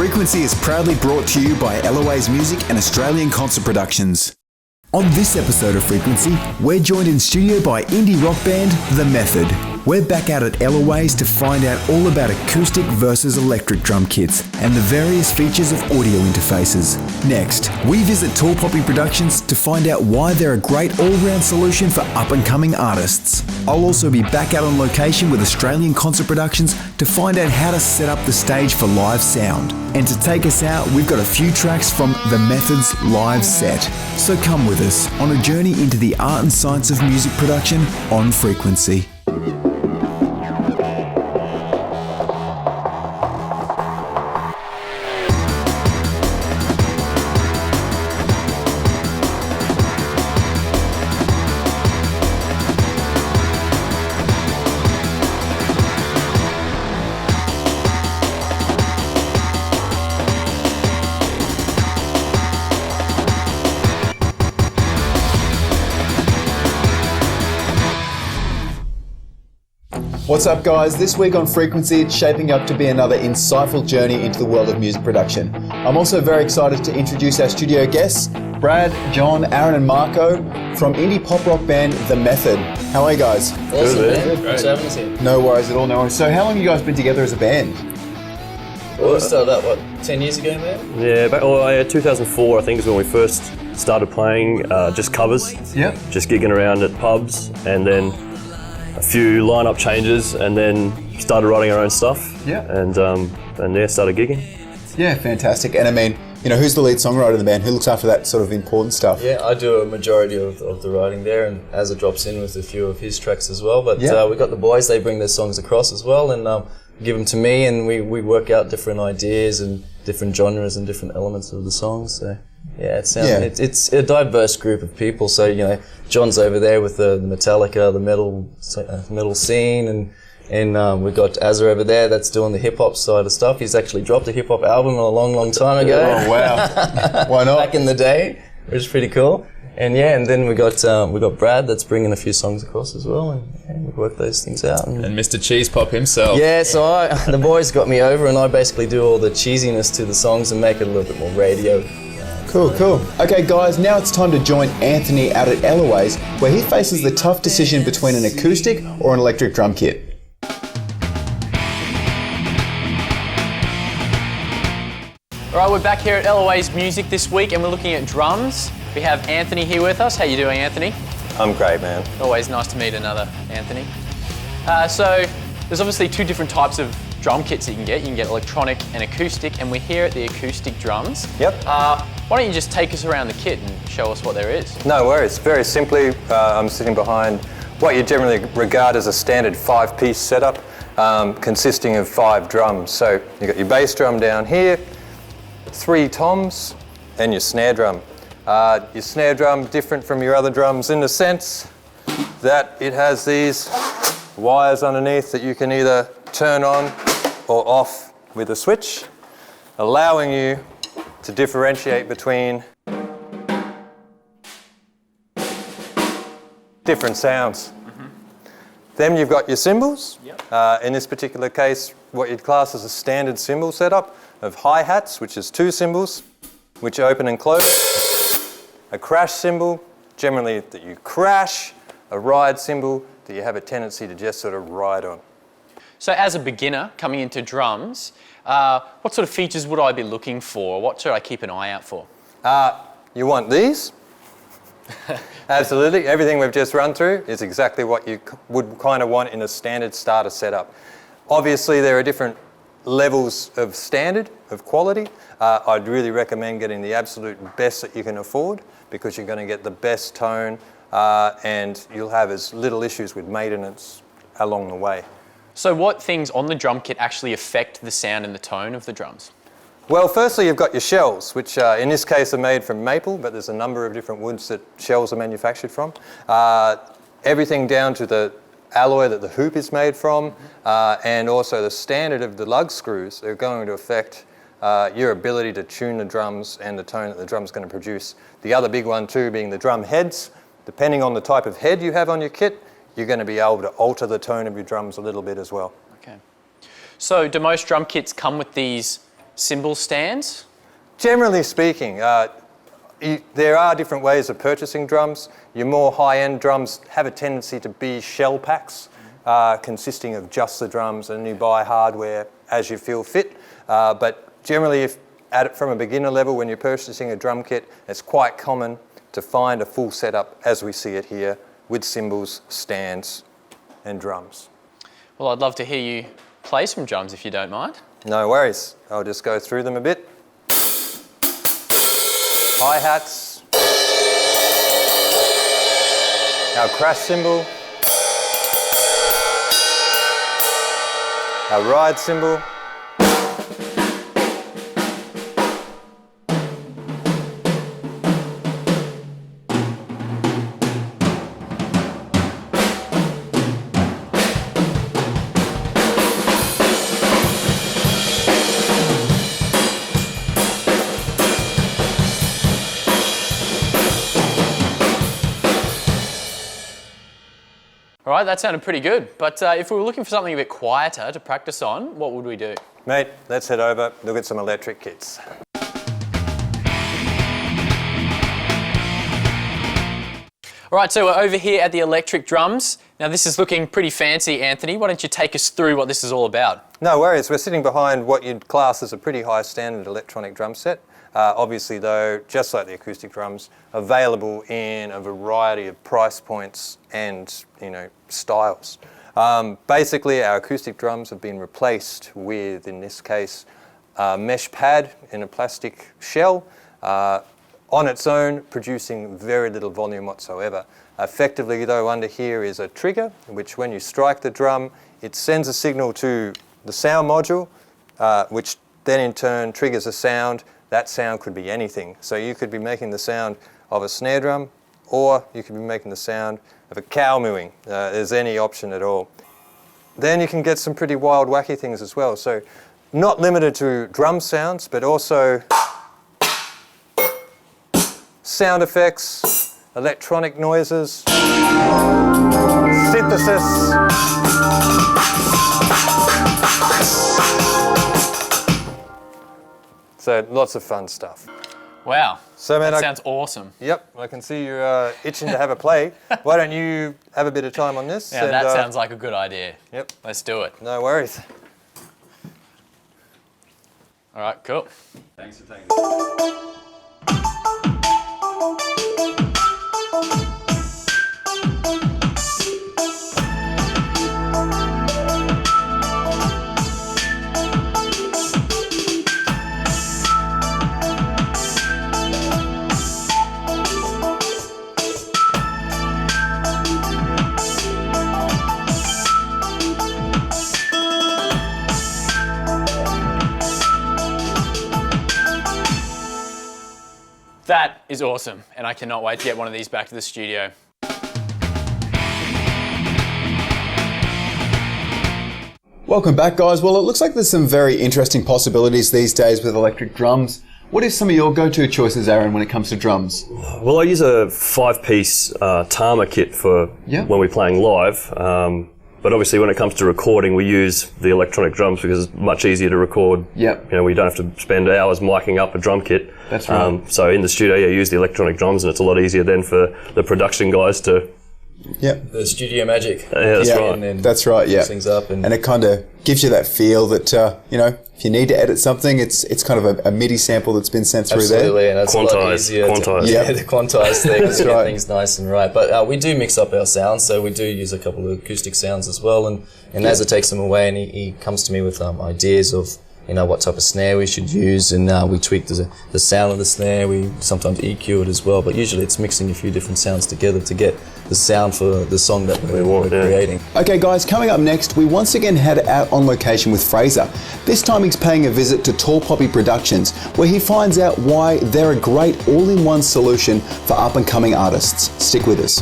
Frequency is proudly brought to you by Eloise Music and Australian Concert Productions. On this episode of Frequency, we're joined in studio by indie rock band The Method. We're back out at Eloise to find out all about acoustic versus electric drum kits and the various features of audio interfaces. Next, we visit Tall Poppy Productions to find out why they're a great all-round solution for up-and-coming artists. I'll also be back out on location with Australian Concert Productions to find out how to set up the stage for live sound. And to take us out, we've got a few tracks from The Method's live set. So come with us on a journey into the art and science of music production on Frequency. What's up, guys? This week on Frequency, it's shaping up to be another insightful journey into the world of music production. I'm also very excited to introduce our studio guests, Brad, John, Aaron and Marco from indie pop rock band The Method. How are you guys? Awesome, man. Thanks for having us here. No worries at all, no worries. So how long have you guys been together as a band? Well, we started out, 10 years ago, man? Yeah, 2004 I think is when we first started playing just covers. Yeah. Just gigging around at pubs, and then a few lineup changes, and then started writing our own stuff. Yeah. And started gigging. Yeah, fantastic. And I mean, who's the lead songwriter in the band? Who looks after that sort of important stuff? Yeah, I do a majority of the writing there, and Azza drops in with a few of his tracks as well. But we got the boys, they bring their songs across as well, and give them to me, and we work out different ideas and different genres and different elements of the songs. So yeah, it's a diverse group of people. So John's over there with the Metallica, the metal scene, and we've got Azza over there that's doing the hip hop side of stuff. He's actually dropped a hip hop album a long time ago. Oh wow! Why not? Back in the day, which is pretty cool. And then we got Brad that's bringing a few songs across as well, and we work those things out. And Mr. Cheese Pop himself. Yeah, so the boys got me over, and I basically do all the cheesiness to the songs and make it a little bit more radio. Cool. Okay, guys, now it's time to join Anthony out at Eloise, where he faces the tough decision between an acoustic or an electric drum kit. All right, we're back here at Eloise Music this week, and we're looking at drums. We have Anthony here with us. How you doing, Anthony? I'm great, man. Always nice to meet another Anthony. So there's obviously two different types of drum kits that you can get. You can get electronic and acoustic, and we're here at the acoustic drums. Yep. Why don't you just take us around the kit and show us what there is? No worries. Very simply, I'm sitting behind what you generally regard as a standard 5-piece setup, consisting of 5 drums. So you've got your bass drum down here, 3 toms, and your snare drum. Your snare drum different from your other drums in the sense that it has these wires underneath that you can either turn on or off with a switch, allowing you to differentiate between different sounds. Then you've got your cymbals. Yep. In this particular case, what you'd class as a standard cymbal setup of hi-hats, which is 2 cymbals, which open and close. A crash cymbal, generally that you crash. A ride cymbal that you have a tendency to just sort of ride on. So as a beginner coming into drums, what sort of features would I be looking for? What should I keep an eye out for? You want these. Absolutely. Everything we've just run through is exactly what you would kind of want in a standard starter setup. Obviously, there are different levels of standard, of quality. I'd really recommend getting the absolute best that you can afford, because you're going to get the best tone and you'll have as little issues with maintenance along the way. So what things on the drum kit actually affect the sound and the tone of the drums? Well, firstly, you've got your shells, which in this case are made from maple, but there's a number of different woods that shells are manufactured from. Everything down to the alloy that the hoop is made from, and also the standard of the lug screws are going to affect your ability to tune the drums and the tone that the drum's going to produce. The other big one too being the drum heads. Depending on the type of head you have on your kit, you're going to be able to alter the tone of your drums a little bit as well. Okay. So do most drum kits come with these cymbal stands? Generally speaking, there are different ways of purchasing drums. Your more high-end drums have a tendency to be shell packs, consisting of just the drums, and you buy hardware as you feel fit. But generally, from a beginner level, when you're purchasing a drum kit, it's quite common to find a full setup as we see it here, with cymbals, stands, and drums. Well, I'd love to hear you play some drums if you don't mind. No worries. I'll just go through them a bit. Hi-hats, our crash cymbal, our ride cymbal, All right, that sounded pretty good. But if we were looking for something a bit quieter to practice on, what would we do? Mate, let's head over, look at some electric kits. All right, so we're over here at the electric drums. Now this is looking pretty fancy, Anthony. Why don't you take us through what this is all about? No worries, we're sitting behind what you'd class as a pretty high standard electronic drum set. Obviously though, just like the acoustic drums, available in a variety of price points and styles. Basically our acoustic drums have been replaced with, in this case, a mesh pad in a plastic shell, on its own producing very little volume whatsoever. Effectively though, under here is a trigger, which when you strike the drum, it sends a signal to the sound module, which then in turn triggers a sound. That sound could be anything. So you could be making the sound of a snare drum, or you could be making the sound of a cow mooing. There's any option at all. Then you can get some pretty wild, wacky things as well. So not limited to drum sounds, but also sound effects, electronic noises, synthesis. So lots of fun stuff. Wow, So, man, that sounds awesome. Yep, I can see you're itching to have a play. Why don't you have a bit of time on this? Yeah, that sounds like a good idea. Yep. Let's do it. No worries. All right, cool. Thanks for taking That is awesome, and I cannot wait to get one of these back to the studio. Welcome back, guys. Well, it looks like there's some very interesting possibilities these days with electric drums. What is some of your go-to choices, Aaron, when it comes to drums? Well, I use a 5-piece Tama kit for when we're playing live. But obviously when it comes to recording, we use the electronic drums because it's much easier to record. Yep. We don't have to spend hours miking up a drum kit. That's right. So in the studio, use the electronic drums, and it's a lot easier then for the production guys to... Yep. The studio magic. Yeah, that's right. And then That's right, yeah. mix things up and it kind of gives you that feel that, if you need to edit something, it's kind of a MIDI sample that's been sent through absolutely, and that's a lot Quantize, easier. quantize. The quantize thing, That's to get right. things nice and right. But we do mix up our sounds, so we do use a couple of acoustic sounds as well. And Azza takes them away, and he comes to me with ideas of what type of snare we should use, and we tweak the sound of the snare. We sometimes EQ it as well, but usually it's mixing a few different sounds together to get the sound for the song that we're creating. Okay, guys, coming up next, we once again head out on location with Fraser. This time he's paying a visit to Tall Poppy Productions, where he finds out why they're a great all-in-one solution for up-and-coming artists. Stick with us.